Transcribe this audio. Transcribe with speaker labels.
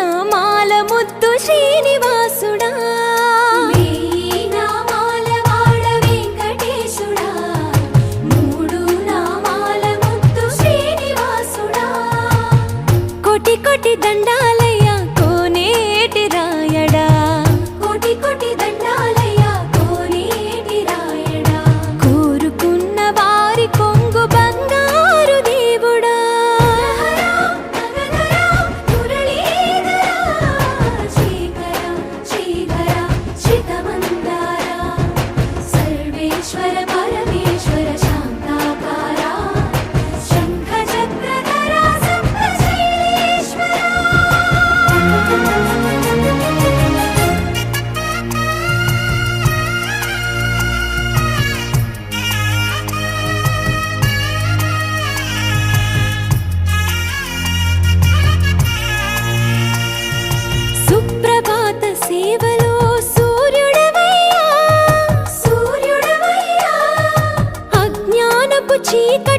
Speaker 1: నామాల ముద్దు శ్రీనివాసుడా
Speaker 2: వెయ్యి నామాల వాడ వెంకటేశుడా మూడు నామాల ముద్దు శ్రీనివాసుడా
Speaker 1: కోటి కోటి దండాలయ్యా కోనేటి రాయడా
Speaker 2: కోటి కోటి దండాలయ్యా కోనేటి రాయడా
Speaker 1: కోరుకున్న వారి కొంగు బంగారు దేవుడా
Speaker 2: సర్వేశ్వర పరమేశ్వర శాంతాకారా శంఖ చక్రధరా సప్తశైలేశ్వరా
Speaker 1: సుప్రభాత సేవలో సూర్యుడవయ్యా
Speaker 2: సూర్యుడవయ్యా
Speaker 1: అజ్ఞానపు చీకటి